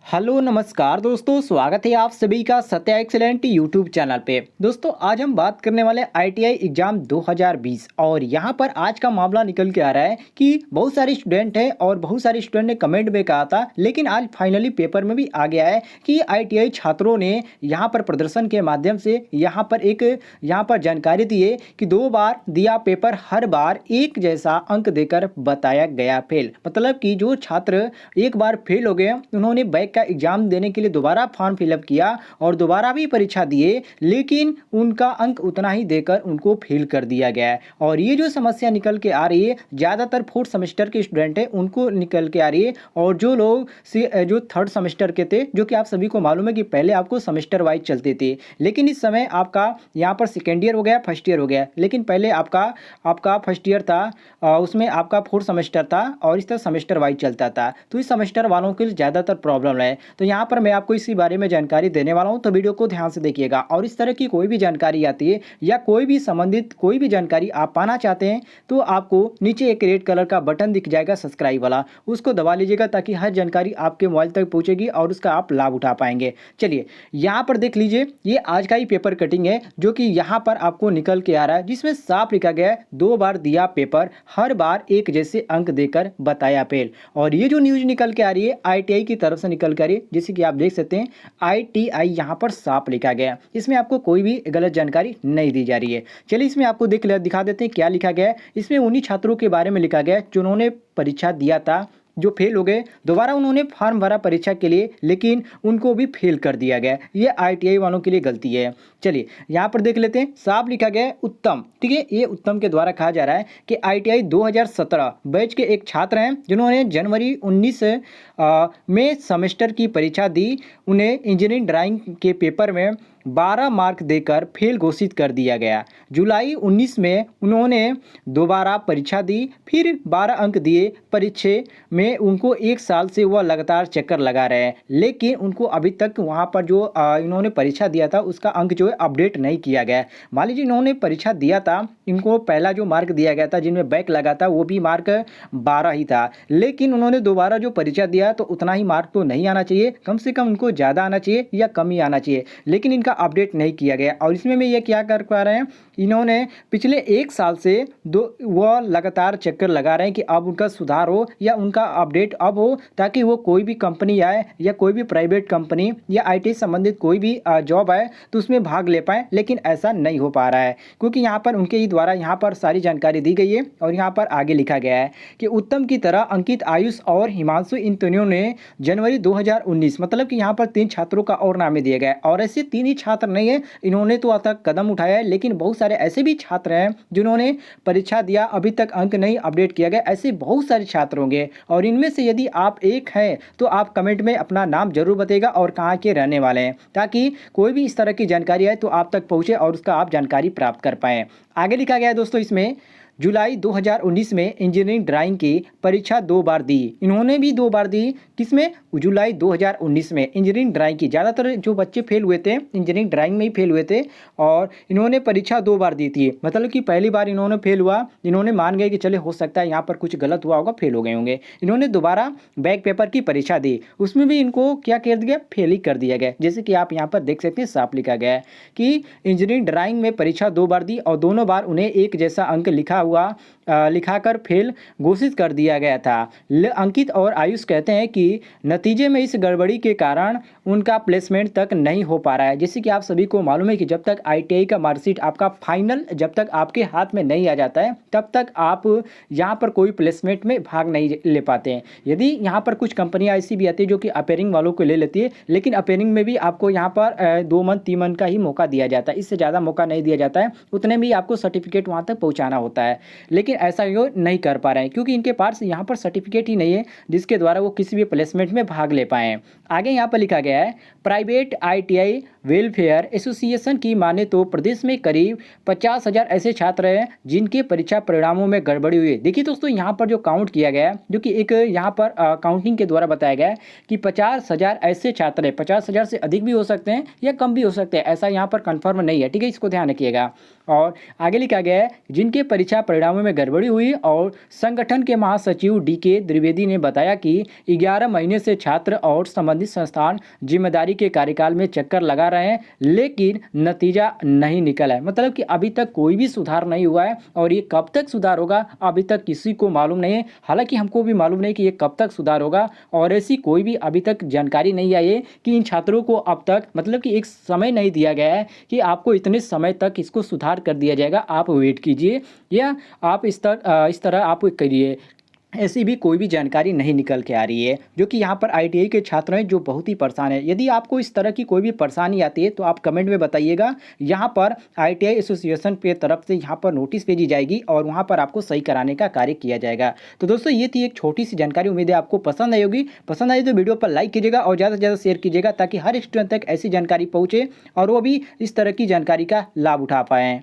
Hello नमस्कार दोस्तों, स्वागत है आप सभी का सत्या एक्सीलेंट यूट्यूब चैनल पे। दोस्तों आज हम बात करने वाले आईटीआई एग्जाम 2020 और यहाँ पर आज का मामला निकल के आ रहा है कि बहुत सारे स्टूडेंट हैं और बहुत सारे स्टूडेंट ने कमेंट में कहा था, लेकिन आज फाइनली पेपर में भी आ गया है कि आईटीआई छात्रों ने यहाँ पर प्रदर्शन के माध्यम से यहाँ पर जानकारी दी है कि 2 बार दिया पेपर हर बार एक जैसा अंक देकर बताया गया फेल। मतलब कि जो छात्र एक बार फेल हो गए उन्होंने बैक का एग्जाम देने के लिए दोबारा फॉर्म फिलअप किया और दोबारा भी परीक्षा दिए, लेकिन उनका अंक उतना ही देकर उनको फेल कर दिया गया है। और ये जो समस्या निकल के आ रही है ज़्यादातर फोर्थ सेमेस्टर के स्टूडेंट हैं उनको निकल के आ रही है। और जो लोग जो थर्ड सेमेस्टर के थे, जो कि आप सभी को मालूम है कि पहले आपको सेमेस्टर वाइज चलते थे, लेकिन इस समय आपका यहाँ पर सेकेंड ईयर हो गया, फर्स्ट ईयर हो गया, लेकिन पहले आपका फर्स्ट ईयर था, उसमें आपका फोर्थ सेमेस्टर था और इस तरह सेमेस्टर वाइज चलता था। तो इस सेमेस्टर वालों के लिए ज़्यादातर प्रॉब्लम है। तो यहाँ पर मैं आपको इसी बारे में जानकारी देने वाला हूँ, तो वीडियो को ध्यान से देखिएगा। और इस तरह की कोई भी जानकारी आती है या कोई भी संबंधित कोई भी जानकारी आप पाना चाहते हैं तो आपको नीचे एक रेड कलर का बटन दिख जाएगा सब्सक्राइब वाला, उसको दबा लीजिएगा ताकि हर जानकारी आपके मोबाइल तक पहुँचेगी और उसका आप लाभ उठा पाएंगे। चलिए यहाँ पर देख लीजिए, ये आज का ही पेपर कटिंग है जो कि यहाँ पर आपको निकल के आ रहा है, जिसमें साफ लिखा गया है 2 बार दिया पेपर हर बार एक जैसे अंक देकर बताया फेल। और ये जो न्यूज निकल के आ रही है आईटीआई की तरफ से निकल कर, जैसे कि आप देख सकते हैं आईटीआई यहाँ पर साफ लिखा गया, इसमें आपको कोई भी गलत जानकारी नहीं दी जा रही है। चलिए इसमें आपको दिखा देते हैं क्या लिखा गया है। इसमें उन्हीं छात्रों के बारे में लिखा गया है जिन्होंने परीक्षा दिया था, जो फेल हो गए, दोबारा उन्होंने फॉर्म भरा परीक्षा के लिए, लेकिन उनको भी फेल कर दिया गया। ये आईटीआई वालों के लिए गलती है। चलिए यहाँ पर देख लेते हैं, साफ लिखा गया है उत्तम, ठीक है। ये उत्तम के द्वारा कहा जा रहा है कि आईटीआई 2017 बैच के एक छात्र हैं जिन्होंने जनवरी 19 में सेमेस्टर की परीक्षा दी। उन्हें इंजीनियरिंग ड्राइंग के पेपर में 12 मार्क देकर फेल घोषित कर दिया गया। जुलाई 19 में उन्होंने दोबारा परीक्षा दी, फिर 12 अंक दिए। परीक्षा में उनको 1 साल से वह लगातार चक्कर लगा रहे हैं, लेकिन उनको अभी तक वहाँ पर जो इन्होंने परीक्षा दिया था उसका अंक जो है अपडेट नहीं किया गया। मान लीजिए इन्होंने परीक्षा दिया था, इनको पहला जो मार्क दिया गया था जिनमें बैक लगा था वो भी मार्क 12 ही था, लेकिन उन्होंने दोबारा जो परीक्षा दिया तो उतना ही मार्क तो नहीं आना चाहिए, कम से कम उनको ज़्यादा आना चाहिए या कम ही आना चाहिए, लेकिन इनका अपडेट नहीं किया गया। और इसमें मैं ये क्या कर पा रहे हैं, इन्होंने पिछले 1 साल से वह लगातार चक्कर लगा रहे हैं कि अब उनका सुधार हो या उनका अपडेट अब हो, ताकि वो कोई भी कंपनी आए या कोई भी प्राइवेट कंपनी या आईटी संबंधित कोई भी जॉब आए तो उसमें भाग ले पाए, लेकिन ऐसा नहीं हो पा रहा है क्योंकि यहाँ पर उनके ही द्वारा यहाँ पर सारी जानकारी दी गई है। और यहाँ पर आगे लिखा गया है कि उत्तम की तरह अंकित, आयुष और हिमांशु, इन तीनों ने जनवरी 2019, मतलब कि यहाँ पर 3 छात्रों का और नाम दिया गया है। और ऐसे 3 ही छात्र नहीं है, इन्होंने तो अब तक कदम उठाया है, लेकिन बहुत सारे ऐसे भी छात्र हैं जिन्होंने परीक्षा दिया, अभी तक अंक नहीं अपडेट किया गया। ऐसे बहुत सारे छात्र होंगे और इनमें से यदि आप एक हैं तो आप कमेंट में अपना नाम जरूर बताइएगा और कहाँ के रहने वाले हैं, ताकि कोई भी इस तरह की जानकारी आए तो आप तक पहुँचे और उसका आप जानकारी प्राप्त कर पाएँ। आगे लिखा गया है दोस्तों, इसमें जुलाई 2019 में इंजीनियरिंग ड्राइंग की परीक्षा 2 बार दी। इन्होंने भी 2 बार दी, किसमें? जुलाई 2019 में इंजीनियरिंग ड्राइंग की। ज़्यादातर जो बच्चे फेल हुए थे इंजीनियरिंग ड्राइंग में ही फेल हुए थे और इन्होंने परीक्षा 2 बार दी थी। मतलब कि पहली बार इन्होंने फेल हुआ, इन्होंने मान गए कि चले हो सकता है यहाँ पर कुछ गलत हुआ होगा, फेल हो गए होंगे। इन्होंने दोबारा बैक पेपर की परीक्षा दी, उसमें भी इनको क्या कर दिया, फेल ही कर दिया गया। जैसे कि आप यहाँ पर देख सकते हैं, साफ लिखा गया है कि इंजीनियरिंग ड्राइंग में परीक्षा 2 बार दी और दोनों बार उन्हें एक जैसा अंक लिखाकर फेल घोषित कर दिया गया था। अंकित और आयुष कहते हैं कि नतीजे में इस गड़बड़ी के कारण उनका प्लेसमेंट तक नहीं हो पा रहा है। जैसे कि आप सभी को मालूम है कि जब तक आईटीआई का मार्कशीट आपका फाइनल जब तक आपके हाथ में नहीं आ जाता है तब तक आप यहाँ पर कोई प्लेसमेंट में भाग नहीं ले पाते हैं। यदि यहाँ पर कुछ कंपनियाँ ऐसी भी आती है जो कि अपेयरिंग वालों को ले लेती है, लेकिन अपेयरिंग में भी आपको यहाँ पर 2 मंथ 3 मंथ का ही मौका दिया जाता है, इससे ज़्यादा मौका नहीं दिया जाता है। उतने में ही आपको सर्टिफिकेट वहाँ तक पहुँचाना होता है, लेकिन ऐसा वो नहीं कर पा रहे हैं क्योंकि इनके पास यहाँ पर सर्टिफिकेट ही नहीं है जिसके द्वारा वो किसी भी प्लेसमेंट में भाग ले पाएँ। आगे यहाँ पर लिखा गया है प्राइवेट आईटीआई वेलफेयर एसोसिएशन की माने तो प्रदेश में करीब 50,000 ऐसे छात्र हैं जिनके परीक्षा परिणामों में गड़बड़ी हुई है। देखिए दोस्तों, यहाँ पर जो काउंट किया गया है, जो कि एक यहाँ पर काउंटिंग के द्वारा बताया गया है कि 50,000 ऐसे छात्र हैं। 50,000 से अधिक भी हो सकते हैं या कम भी हो सकते हैं, ऐसा यहाँ पर कन्फर्म नहीं है। ठीक है, इसको ध्यान रखिएगा। और आगे लिखा गया है जिनके परीक्षा परिणामों में गड़बड़ी हुई। और संगठन के महासचिव DK द्विवेदी ने बताया कि 11 महीने से छात्र और संबंधित संस्थान जिम्मेदारी के कार्यकाल में चक्कर लगा रहे हैं, लेकिन नतीजा नहीं निकला है। मतलब कि अभी तक कोई भी सुधार नहीं हुआ है, और ये कब तक सुधार होगा अभी तक किसी को मालूम नहीं है। हालांकि हमको भी मालूम नहीं कि ये कब तक सुधार होगा, और ऐसी कोई भी अभी तक जानकारी नहीं आई है कि इन छात्रों को अब तक मतलब कि एक समय नहीं दिया गया है कि आपको इतने समय तक इसको सुधार कर दिया जाएगा, आप वेट कीजिए या आप इस तरह आप करिए। ऐसी भी कोई भी जानकारी नहीं निकल के आ रही है, जो कि यहाँ पर ITI के छात्र हैं जो बहुत ही परेशान है। यदि आपको इस तरह की कोई भी परेशानी आती है तो आप कमेंट में बताइएगा। यहाँ पर ITI एसोसिएशन के तरफ से यहाँ पर नोटिस भेजी जाएगी और वहाँ पर आपको सही कराने का कार्य किया जाएगा। तो दोस्तों, ये थी एक छोटी सी जानकारी, उम्मीद है आपको पसंद आई होगी। पसंद आई तो वीडियो पर लाइक कीजिएगा और ज़्यादा से ज़्यादा शेयर कीजिएगा, ताकि हर स्टूडेंट तक ऐसी जानकारी पहुँचे और वो भी इस तरह की जानकारी का लाभ उठा पाएँ।